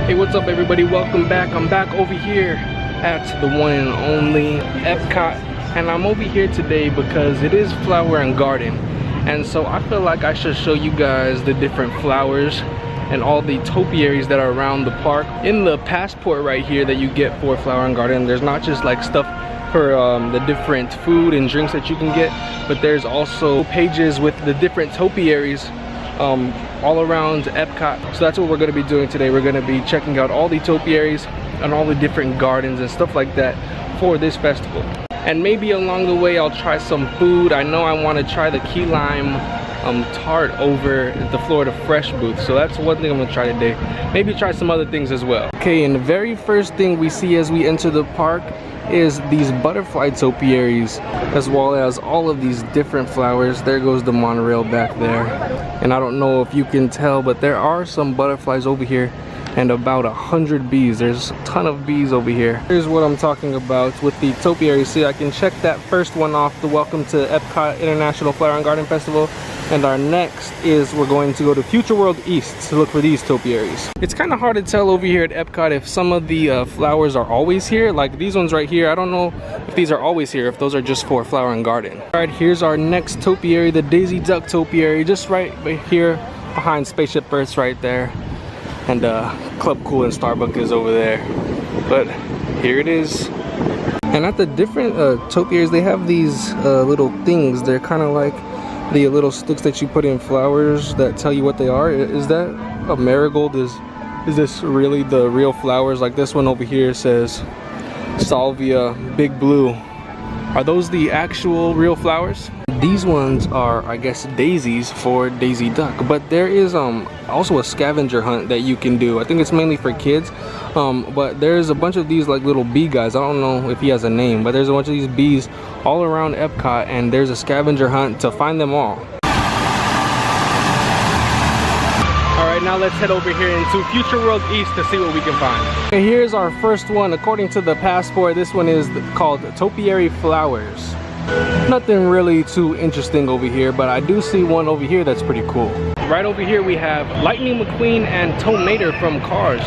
Hey, what's up everybody? Welcome back. I'm back over here at the one and only EPCOT, and I'm over here today because it is Flower and Garden, and so I feel like I should show you guys the different flowers and all the topiaries that are around the park. In the passport right here that you get for Flower and Garden, there's not just like stuff for the different food and drinks that you can get, but there's also pages with the different topiaries all around EPCOT. So that's what we're going to be doing today. We're going to be checking out all the topiaries and all the different gardens and stuff like that for this festival. And maybe along the way I'll try some food. I know I want to try the key lime tart over at the Florida Fresh booth, so that's one thing I'm gonna try today. Maybe try some other things as well. Okay, and the very first thing we see as we enter the park is these butterfly topiaries, as well as all of these different flowers. There goes the monorail back there, and I don't know if you can tell, but there are some butterflies over here and about 100 bees. There's a ton of bees over here. Here's what I'm talking about with the topiaries. See, I can check that first one off, the Welcome to EPCOT International Flower and Garden Festival. And our next is we're going to go to Future World East to look for these topiaries. It's kind of hard to tell over here at EPCOT if some of the flowers are always here. Like these ones right here, I don't know if these are always here, if those are just for Flower and Garden. All right, here's our next topiary, the Daisy Duck topiary, just right here behind Spaceship Earth's right there. And Club Cool and Starbucks is over there. But here it is. And at the different topiaries, they have these little things. They're kind of like the little sticks that you put in flowers that tell you what they are. Is that a marigold? Is this really the real flowers? Like this one over here says Salvia Big Blue. Are those the actual real flowers? These ones are, I guess, daisies for Daisy Duck, but there is also a scavenger hunt that you can do. I think it's mainly for kids, but there's a bunch of these like little bee guys. I don't know if he has a name, but there's a bunch of these bees all around EPCOT, and there's a scavenger hunt to find them all. Alright, now let's head over here into Future World East to see what we can find. Okay, here's our first one. According to the passport, this one is called Topiary Flowers. Nothing really too interesting over here, but I do see one over here that's pretty cool. Right over here we have Lightning McQueen and Tomater from Cars.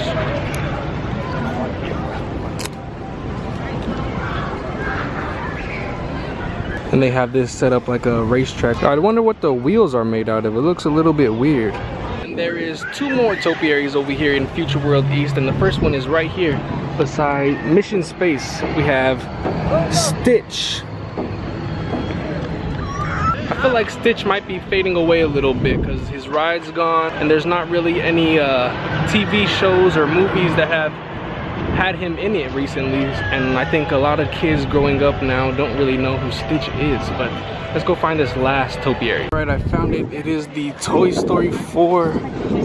And they have this set up like a racetrack. I wonder what the wheels are made out of. It looks a little bit weird. And there is two more topiaries over here in Future World East, and the first one is right here beside Mission Space. We have Stitch. I feel like Stitch might be fading away a little bit because his ride's gone, and there's not really any TV shows or movies that have had him in it recently, and I think a lot of kids growing up now don't really know who Stitch is. But let's go find this last topiary. All right, I found it. It is the Toy Story 4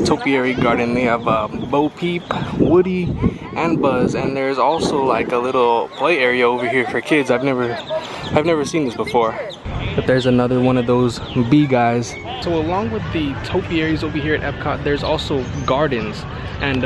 Topiary Garden. They have Bo Peep, Woody, and Buzz, and there's also like a little play area over here for kids. I've never seen this before. But there's another one of those bee guys. So along with the topiaries over here at EPCOT, there's also gardens. And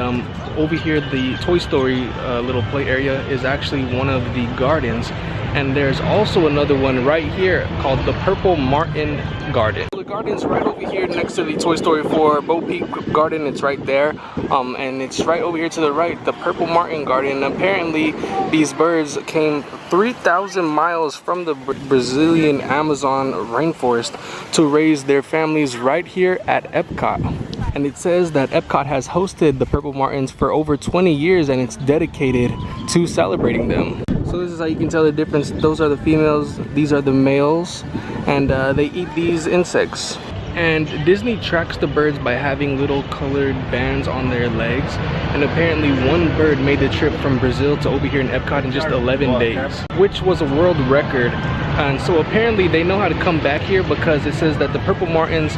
over here, the Toy Story little play area is actually one of the gardens. And there's also another one right here called the Purple Martin Garden. The garden's right over here next to the Toy Story 4 Bo Peep Garden. It's right there. And it's right over here to the right, the Purple Martin Garden. And apparently, these birds came 3,000 miles from the Brazilian Amazon rainforest to raise their families right here at EPCOT. And it says that EPCOT has hosted the Purple Martins for over 20 years, and it's dedicated to celebrating them. So this is how you can tell the difference. Those are the females, these are the males, and they eat these insects. And Disney tracks the birds by having little colored bands on their legs, and apparently one bird made the trip from Brazil to over here in EPCOT in just 11 days, which was a world record. And so apparently they know how to come back here because it says that the Purple Martins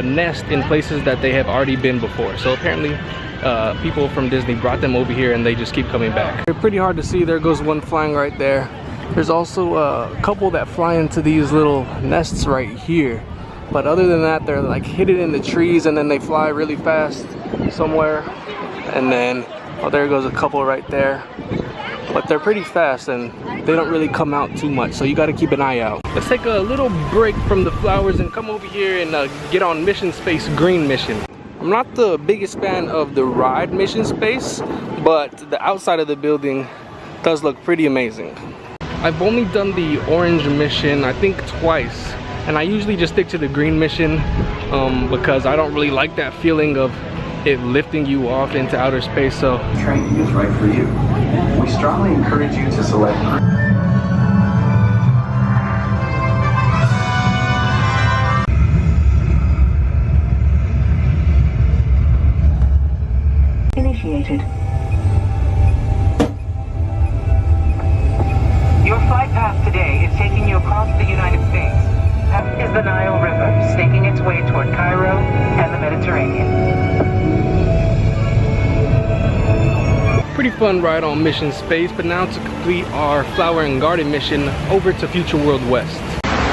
nest in places that they have already been before. So apparently people from Disney brought them over here and they just keep coming back. They're pretty hard to see. There goes one flying right there. There's also a couple that fly into these little nests right here. But other than that, they're like hidden in the trees, and then they fly really fast somewhere. And then, oh, there goes a couple right there. But they're pretty fast and they don't really come out too much, so you got to keep an eye out. Let's take a little break from the flowers and come over here and get on Mission Space Green Mission. I'm not the biggest fan of the ride mission space, but the outside of the building does look pretty amazing. I've only done the orange mission I think twice, and I usually just stick to the green mission because I don't really like that feeling of it lifting you off into outer space. So training is right for you. We strongly encourage you to select initiated. Your flight path today is taking you across the United States. That is the Nile River, snaking its way toward Cairo and the Mediterranean. pretty fun ride on Mission Space, but now to complete our flower and garden mission over to Future World West.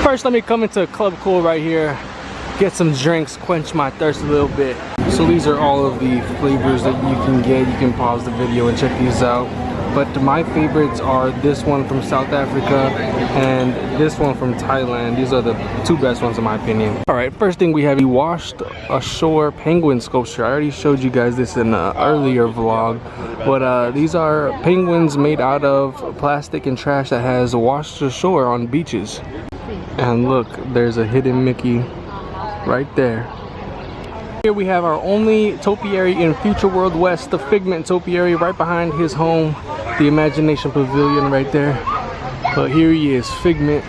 First, let me come into Club Cool right here, get some drinks, quench my thirst a little bit. So these are all of the flavors that you can get. You can pause the video and check these out. But my favorites are this one from South Africa and this one from Thailand. These are the two best ones in my opinion. All right, first thing we have the washed ashore penguin sculpture. I already showed you guys this in an earlier vlog, but these are penguins made out of plastic and trash that has washed ashore on beaches. And look, there's a hidden Mickey right there. Here we have our only topiary in Future World West, the Figment topiary right behind his home, the Imagination Pavilion right there. But here he is, Figment.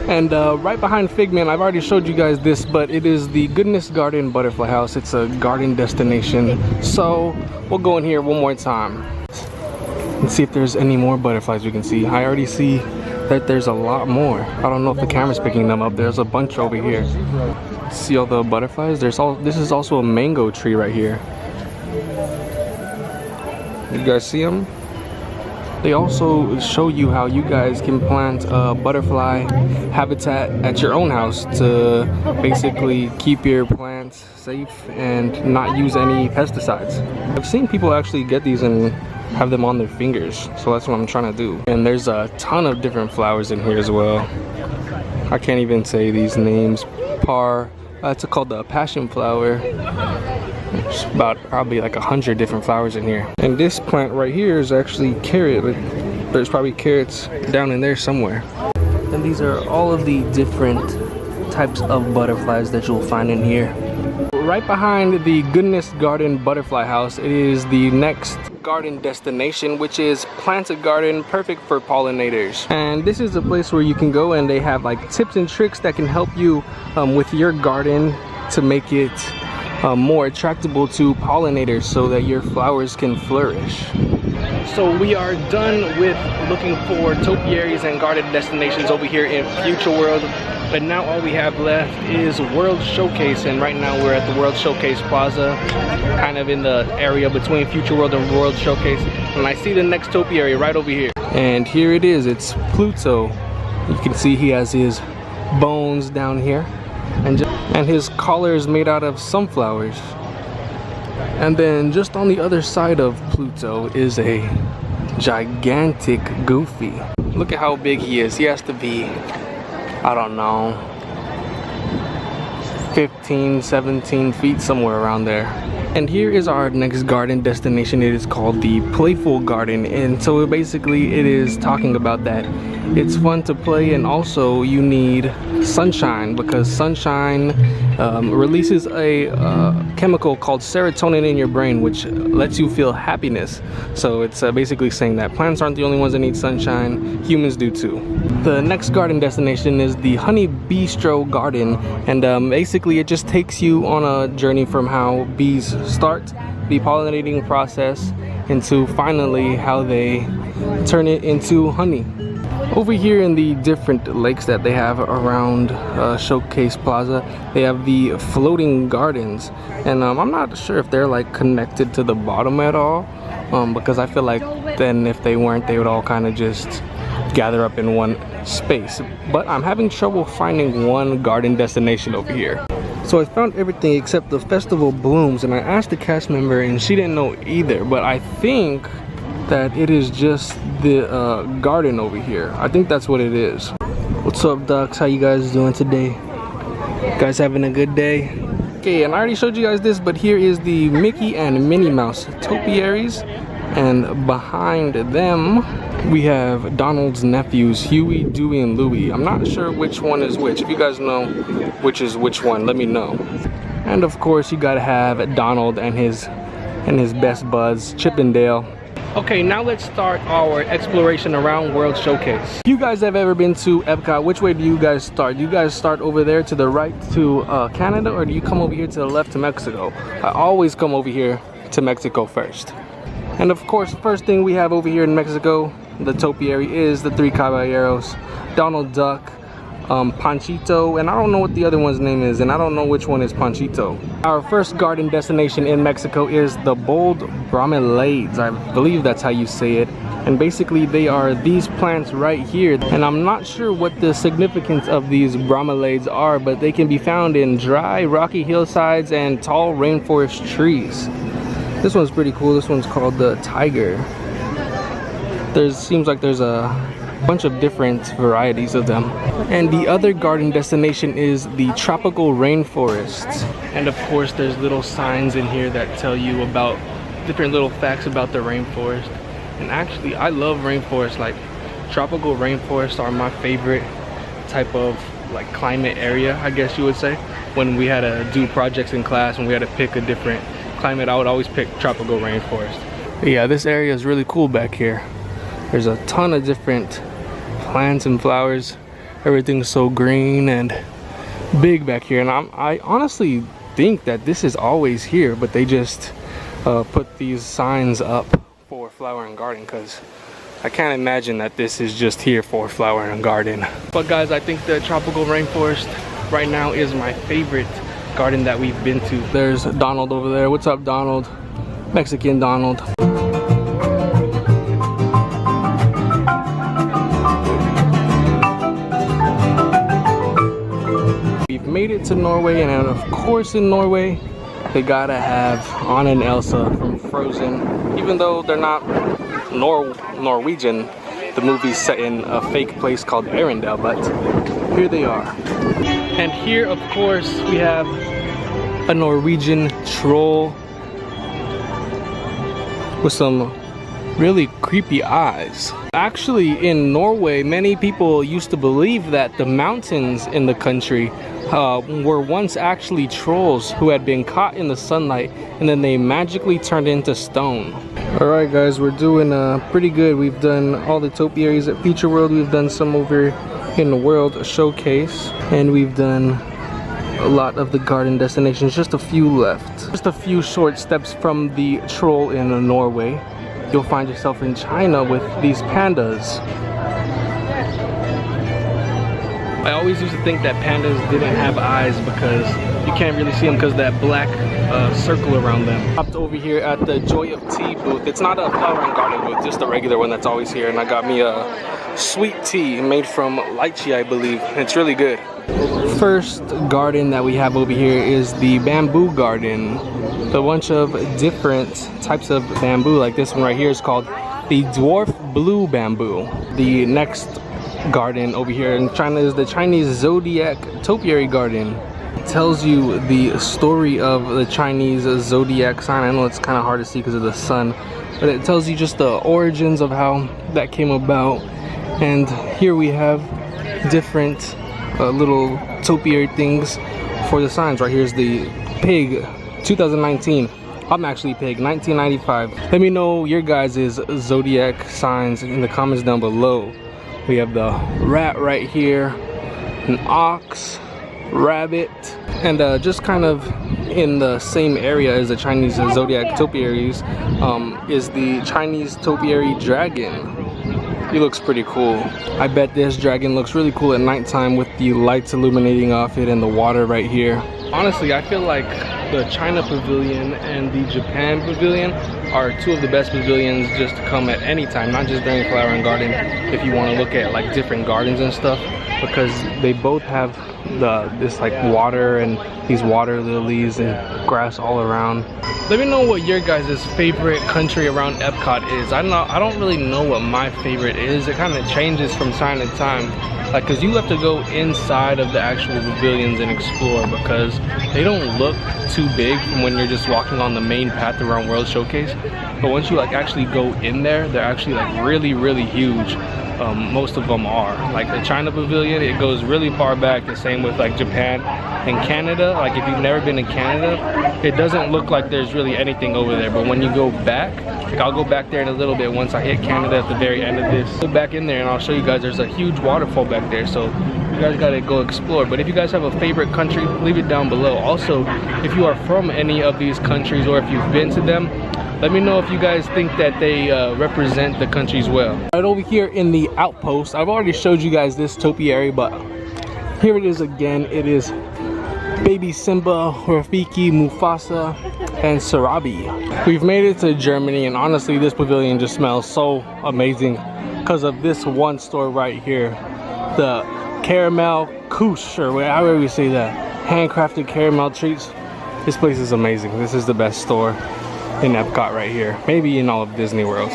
And right behind Figment, I've already showed you guys this, but it is the Goodness Garden Butterfly House. It's a garden destination. So we'll go in here one more time and see if there's any more butterflies we can see. I already see that there's a lot more. I don't know if the camera's picking them up. There's a bunch over here. See all the butterflies? This is also a mango tree right here. You guys see them? They also show you how you guys can plant a butterfly habitat at your own house to basically keep your plants safe and not use any pesticides. I've seen people actually get these and have them on their fingers, so that's what I'm trying to do. And there's a ton of different flowers in here as well. I can't even say these names. It's called the passion flower. There's about probably like 100 different flowers in here. And this plant right here is actually carrot. There's probably carrots down in there somewhere. And these are all of the different types of butterflies that you'll find in here. Right behind the Goodness Garden Butterfly House, it is the next garden destination, which is Planted Garden, perfect for pollinators. And this is a place where you can go and they have like tips and tricks that can help you with your garden to make it more attractable to pollinators so that your flowers can flourish. So we are done with looking for topiaries and garden destinations over here in Future World. But now all we have left is World Showcase, and right now we're at the World Showcase Plaza, kind of in the area between Future World and World Showcase. And I see the next topiary right over here. And here it is, it's Pluto. You can see he has his bones down here. And his collar is made out of sunflowers. And then just on the other side of Pluto is a gigantic Goofy. Look at how big he is. He has to be, I don't know, 15, 17 feet, somewhere around there. And here is our next garden destination. It is called the Playful Garden. And so basically it is talking about that it's fun to play, and also you need sunshine, because sunshine releases a chemical called serotonin in your brain, which lets you feel happiness. So it's basically saying that plants aren't the only ones that need sunshine, humans do too. The next garden destination is the Honey Bistro Garden, and basically it just takes you on a journey from how bees start the pollinating process into finally how they turn it into honey. Over here in the different lakes that they have around Showcase Plaza, they have the floating gardens, and I'm not sure if they're like connected to the bottom at all, because I feel like then if they weren't, they would all kind of just gather up in one space. But I'm having trouble finding one garden destination over here. So I found everything except the festival blooms, and I asked the cast member and she didn't know either, but I think that it is just the garden over here. I think that's what it is. What's up, ducks? How you guys doing today? You guys having a good day? Okay, and I already showed you guys this, but here is the Mickey and Minnie Mouse Topiaries, and behind them we have Donald's nephews, Huey, Dewey, and Louie. I'm not sure which one is which. If you guys know which is which one, let me know. And of course, you gotta have Donald and his best buds, Chip and Dale. Okay, now let's start our exploration around World Showcase. If you guys have ever been to EPCOT, which way do you guys start? Do you guys start over there to the right to Canada, or do you come over here to the left to Mexico? I always come over here to Mexico first. And of course, first thing we have over here in Mexico, the topiary, is the Three Caballeros, Donald Duck, Panchito, and I don't know what the other one's name is, and I don't know which one is Panchito. Our first garden destination in Mexico is the bold bromeliads. I believe that's how you say it. And basically they are these plants right here. And I'm not sure what the significance of these bromeliads are, but they can be found in dry, rocky hillsides and tall rainforest trees. This one's pretty cool. This one's called the Tiger. Seems like there's a bunch of different varieties of them. And the other garden destination is the tropical rainforest. And of course there's little signs in here that tell you about different little facts about the rainforest. And actually I love rainforests. Like, tropical rainforests are my favorite type of like climate area, I guess you would say. When we had to do projects in class, when we had to pick a different climate, I would always pick tropical rainforest. But yeah, this area is really cool back here. There's a ton of different plants and flowers. Everything's so green and big back here, and I honestly think that this is always here, but they just put these signs up for flower and garden, because I can't imagine that this is just here for flower and garden. But guys, I think the tropical rainforest right now is my favorite garden that we've been to. There's Donald over there. What's up, Donald? Mexican Donald. Made it to Norway, and of course in Norway they gotta have Anna and Elsa from Frozen. Even though they're not Norwegian, the movie's set in a fake place called Arendelle, but here they are. And here of course we have a Norwegian troll with some really creepy eyes. Actually, in Norway, many people used to believe that the mountains in the country were once actually trolls who had been caught in the sunlight, and then they magically turned into stone. Alright guys, we're doing pretty good. We've done all the topiaries at Future World. We've done some over in the World Showcase, and we've done a lot of the garden destinations. Just a few left. Just a few short steps from the troll in Norway, you'll find yourself in China with these pandas. I always used to think that pandas didn't have eyes because you can't really see them because of that black circle around them. Hopped over here at the Joy of Tea booth. It's not a flower and garden booth, just a regular one that's always here. And I got me a sweet tea made from lychee, I believe. It's really good. First garden that we have over here is the bamboo garden. A bunch of different types of bamboo, like this one right here is called the dwarf blue bamboo. The next garden over here in China is the Chinese zodiac topiary garden. It tells you the story of the Chinese zodiac sign. I know it's kind of hard to see because of the sun, but it tells you just the origins of how that came about. And here we have different little topiary things for the signs. Right here's the pig 2019. I'm actually pig 1995. Let me know your guys' zodiac signs in the comments down below. We have the rat right here, an ox, rabbit, and just kind of in the same area as the Chinese zodiac topiaries is the Chinese topiary dragon. He looks pretty cool. I bet this dragon looks really cool at nighttime with the lights illuminating off it and the water right here. Honestly, I feel like the China pavilion and the Japan pavilion are two of the best pavilions just to come at any time, not just during flower and garden, if you want to look at like different gardens and stuff, because they both have this like water and these water lilies and grass all around. Let me know what your guys' favorite country around EPCOT is. I don't really know what my favorite is. It kind of changes from time to time. Like, cause you have to go inside of the actual pavilions and explore, because they don't look too big from when you're just walking on the main path around World Showcase. But once you like actually go in there, they're actually like really huge. Most of them are. Like the China pavilion, it goes really far back. The same with like Japan and Canada. Like if you've never been to Canada, it doesn't look like there's really anything over there. But when you go back, like I'll go back there in a little bit once I hit Canada at the very end of this. Go back in there and I'll show you guys there's a huge waterfall back there. So you guys gotta go explore. But if you guys have a favorite country, leave it down below. Also, if you are from any of these countries or if you've been to them, let me know if you guys think that they represent the countries well. Right over here in the outpost, I've already showed you guys this topiary, but here it is again. It is Baby Simba, Rafiki, Mufasa, and Sarabi. We've made it to Germany, and honestly, this pavilion just smells so amazing because of this one store right here. The caramel couche, or however you say that. Handcrafted caramel treats. This place is amazing. This is the best store in Epcot right here, maybe in all of Disney World.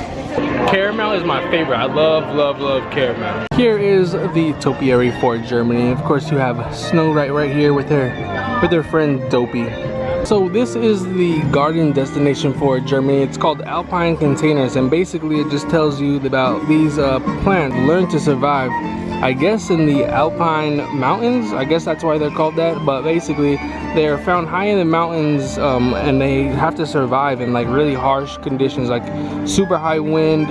Caramel is my favorite. I love caramel. Here is the topiary for Germany. Of course, you have Snow White right here with her friend Dopey. So this is the garden destination for Germany. It's called Alpine Containers, and basically it just tells you about these plants learn to survive, I guess, in the Alpine mountains. I guess that's why they're called that. But basically they're found high in the mountains, and they have to survive in like really harsh conditions, like super high wind,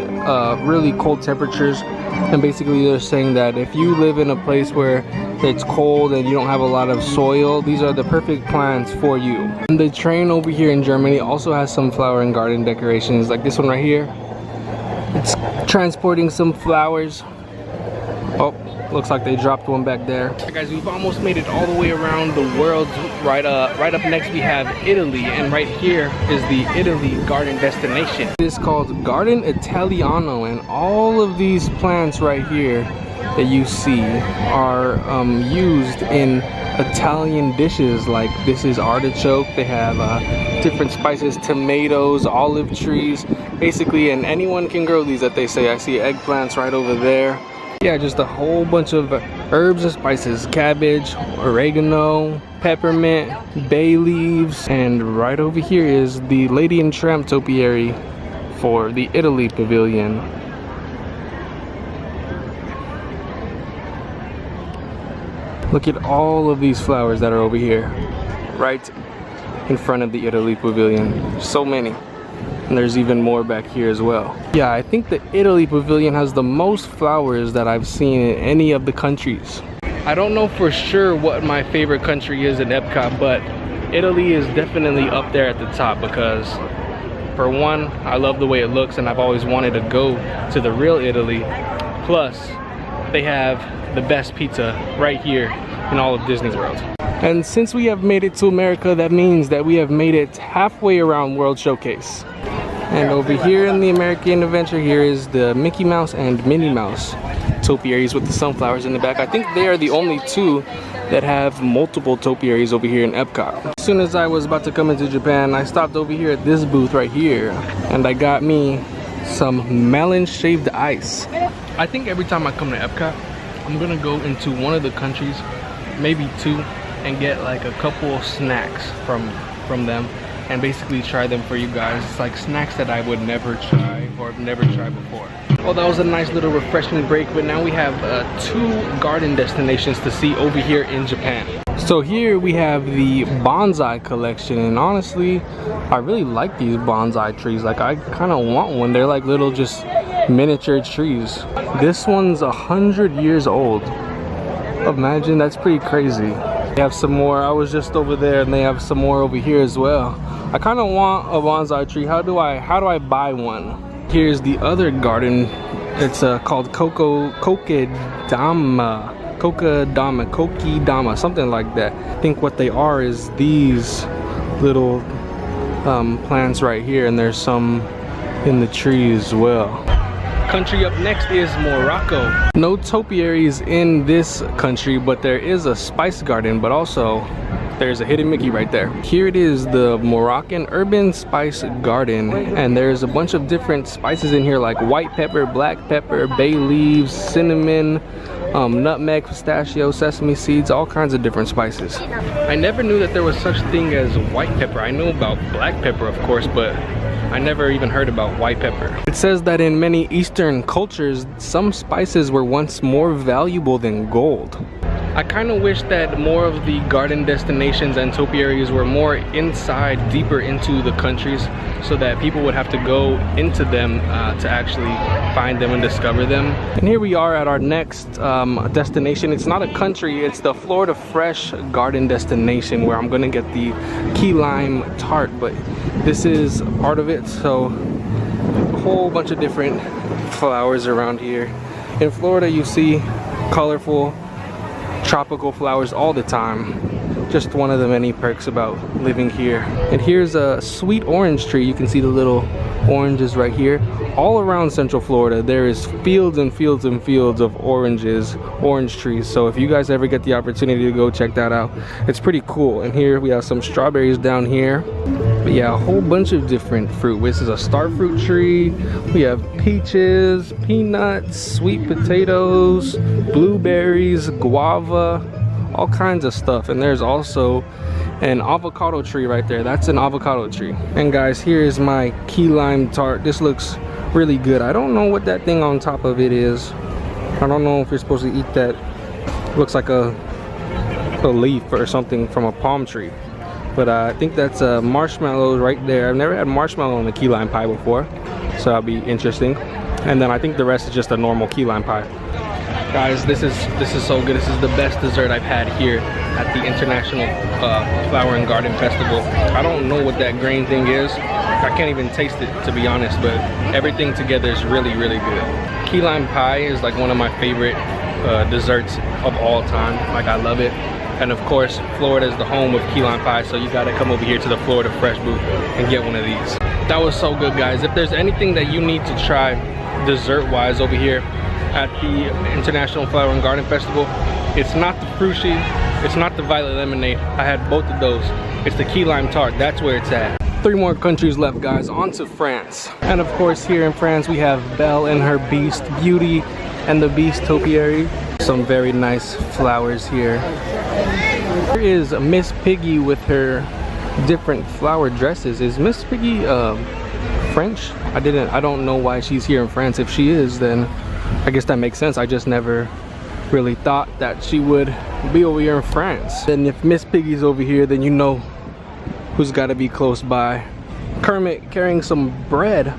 really cold temperatures. And basically they're saying that if you live in a place where it's cold and you don't have a lot of soil, these are the perfect plants for you. And the train over here in Germany also has some flower and garden decorations, like this one right here. It's transporting some flowers. Oh, looks like they dropped one back there. Right, guys, we've almost made it all the way around the world. Right up next we have Italy, and right here is the Italy garden destination. It is called Garden Italiano, and all of these plants right here that you see are used in Italian dishes. Like this is artichoke. They have different spices, tomatoes, olive trees, basically, and anyone can grow these that they say. I see eggplants right over there. Yeah, just a whole bunch of herbs and spices, cabbage, oregano, peppermint, bay leaves, and right over here is the Lady and Tramp topiary for the Italy pavilion. Look at all of these flowers that are over here, right in front of the Italy pavilion. So many. And there's even more back here as well. Yeah, I think the Italy pavilion has the most flowers that I've seen in any of the countries. I don't know for sure what my favorite country is in Epcot, but Italy is definitely up there at the top because, for one, I love the way it looks and I've always wanted to go to the real Italy. Plus, they have the best pizza right here in all of Disney World. And since we have made it to America, that means that we have made it halfway around World Showcase. And over here in the American Adventure, here is the Mickey Mouse and Minnie Mouse topiaries with the sunflowers in the back. I think they are the only two that have multiple topiaries over here in Epcot. As soon as I was about to come into Japan, I stopped over here at this booth right here, and I got me some melon shaved ice. I think every time I come to Epcot, I'm gonna go into one of the countries, maybe two, and get like a couple snacks from them and basically try them for you guys. It's like snacks that I would never try or have never tried before. Well, that was a nice little refreshing break, but now we have two garden destinations to see over here in Japan. So here we have the bonsai collection, and honestly, I really like these bonsai trees. Like I kind of want one. They're like little just miniature trees. This one's 100 years old. Imagine, that's pretty crazy. They have some more. I was just over there and they have some more over here as well. I kind of want a bonsai tree. How do I buy one? Here's the other garden. It's called Kokedama, something like that. I think what they are is these little plants right here, and there's some in the tree as well. Country up next is Morocco. No topiaries in this country, but there is a spice garden, but also there's a hidden Mickey right there. Here it is, the Moroccan Urban Spice Garden, and there's a bunch of different spices in here like white pepper, black pepper, bay leaves, cinnamon, nutmeg, pistachio, sesame seeds, all kinds of different spices. I never knew that there was such thing as white pepper. I know about black pepper, of course, but I never even heard about white pepper. It says that in many Eastern cultures, some spices were once more valuable than gold. I kind of wish that more of the garden destinations and topiaries were more inside, deeper into the countries, so that people would have to go into them to actually find them and discover them. And here we are at our next destination. It's not a country, it's the Florida Fresh Garden destination, where I'm gonna get the key lime tart, but this is part of it. So a whole bunch of different flowers around here. In Florida, you see colorful tropical flowers all the time. Just one of the many perks about living here. And here's a sweet orange tree. You can see the little oranges right here. All around Central Florida, there is fields and fields and fields of orange trees. So if you guys ever get the opportunity to go check that out, it's pretty cool. And here we have some strawberries down here. But yeah, a whole bunch of different fruit. This is a star fruit tree. We have peaches, peanuts, sweet potatoes, blueberries, guava, all kinds of stuff. And there's also an avocado tree right there. That's an avocado tree. And guys, here is my key lime tart. This looks really good. I don't know what that thing on top of it is. I don't know if you're supposed to eat that. It looks like a leaf or something from a palm tree. But I think that's marshmallows right there. I've never had marshmallow on the key lime pie before, so that'll be interesting. And then I think the rest is just a normal key lime pie. Guys, this is so good. This is the best dessert I've had here at the International Flower and Garden Festival. I don't know what that green thing is. I can't even taste it, to be honest, but everything together is really, really good. Key lime pie is like one of my favorite desserts of all time. Like, I love it. And of course, Florida is the home of key lime pie, so you gotta come over here to the Florida Fresh booth and get one of these. That was so good, guys. If there's anything that you need to try dessert-wise over here at the International Flower and Garden Festival, it's not the frushi, it's not the violet lemonade. I had both of those. It's the key lime tart. That's where it's at. 3 more countries left, guys. On to France. And of course, here in France, we have Belle and her Beast, Beauty and the Beast topiary. Some very nice flowers here. Here is Miss Piggy with her different flower dresses. Is Miss Piggy French? I don't know why she's here in France. If she is, then I guess that makes sense. I just never really thought that she would be over here in France. And if Miss Piggy's over here, then you know who's got to be close by. Kermit carrying some bread.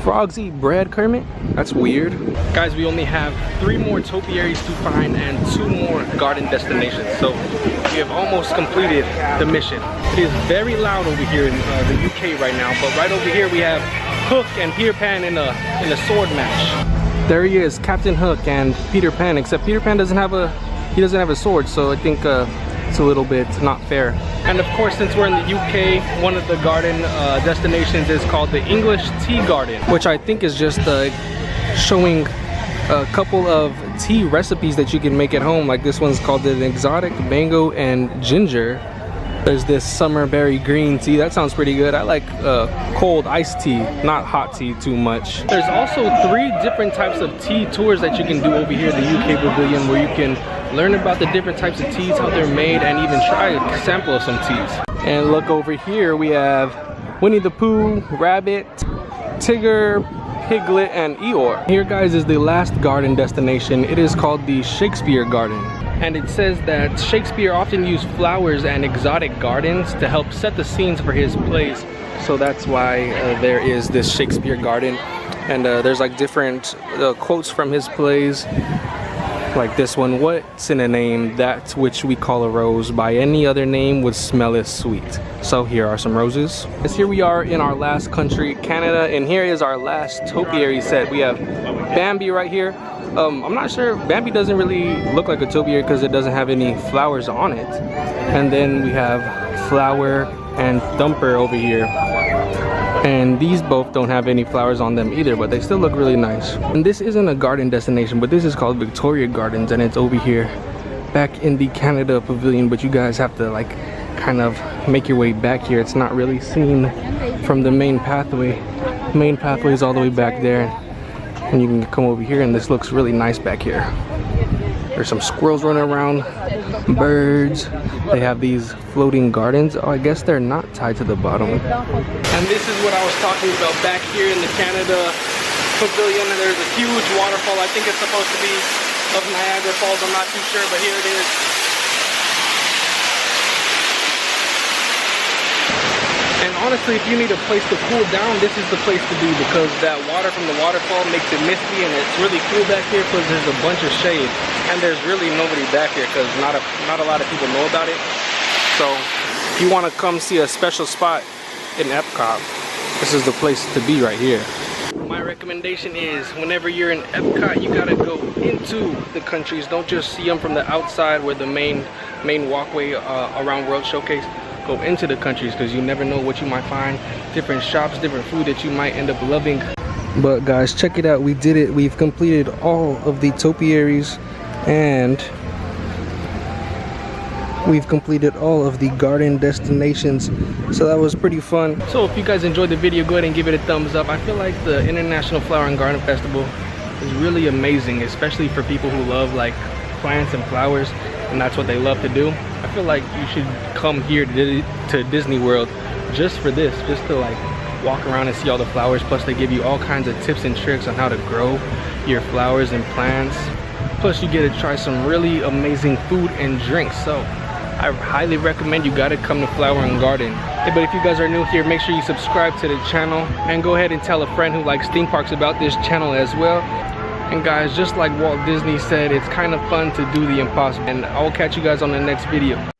Frogs eat bread, Kermit? That's weird. Guys, we only have 3 more topiaries to find and 2 more garden destinations. So we have almost completed the mission. It is very loud over here in the UK right now, but right over here we have Hook and Peter Pan in a sword match. There he is, Captain Hook and Peter Pan, except Peter Pan doesn't have a sword, so I think it's a little bit not fair. And of course, since we're in the UK, one of the garden destinations is called the English Tea Garden, which I think is just showing a couple of tea recipes that you can make at home. Like this one's called an exotic mango and ginger. There's this summer berry green tea. That sounds pretty good. I like cold iced tea, not hot tea too much. There's also 3 different types of tea tours that you can do over here at the UK Pavilion, where you can learn about the different types of teas, how they're made, and even try a sample of some teas. And look over here, we have Winnie the Pooh, Rabbit, Tigger, Piglet, and Eeyore. Here, guys, is the last garden destination. It is called the Shakespeare Garden. And it says that Shakespeare often used flowers and exotic gardens to help set the scenes for his plays. So that's why there is this Shakespeare Garden. And there's like different quotes from his plays. Like this one, what's in a name that which we call a rose, by any other name would smell as sweet. So here are some roses. As here we are in our last country, Canada, and here is our last topiary set. We have Bambi right here. I'm not sure, Bambi doesn't really look like a topiary because it doesn't have any flowers on it. And then we have Flower and Thumper over here. And these both don't have any flowers on them either, but they still look really nice. And this isn't a garden destination, but this is called Victoria Gardens, and it's over here back in the Canada Pavilion. But you guys have to like kind of make your way back here. It's not really seen from the main pathway. The main pathway is all the way back there, and you can come over here, and this looks really nice back here. There's some squirrels running around, birds. They have these floating gardens. Oh, I guess they're not tied to the bottom. And this is what I was talking about back here in the Canada Pavilion. There's a huge waterfall. I think it's supposed to be of Niagara Falls. I'm not too sure, but here it is. And honestly, if you need a place to cool down, this is the place to be, because that water from the waterfall makes it misty and it's really cool back here because there's a bunch of shade. And there's really nobody back here because not a lot of people know about it. So if you want to come see a special spot in EPCOT, this is the place to be right here. My recommendation is, whenever you're in EPCOT, you gotta go into the countries. Don't just see them from the outside where the main walkway around World Showcase. Go into the countries, because you never know what you might find. Different shops, different food that you might end up loving. But guys, check it out. We did it. We've completed all of the topiaries, and we've completed all of the garden destinations. So that was pretty fun. So if you guys enjoyed the video, go ahead and give it a thumbs up. I feel like the International Flower and Garden Festival is really amazing, especially for people who love like plants and flowers, and that's what they love to do. I feel like you should come here to Disney World just for this, just to like walk around and see all the flowers. Plus they give you all kinds of tips and tricks on how to grow your flowers and plants. Plus you get to try some really amazing food and drinks. So I highly recommend you gotta come to Flower and Garden. Hey, but if you guys are new here, make sure you subscribe to the channel and go ahead and tell a friend who likes theme parks about this channel as well. And guys, just like Walt Disney said, it's kind of fun to do the impossible. And I will catch you guys on the next video.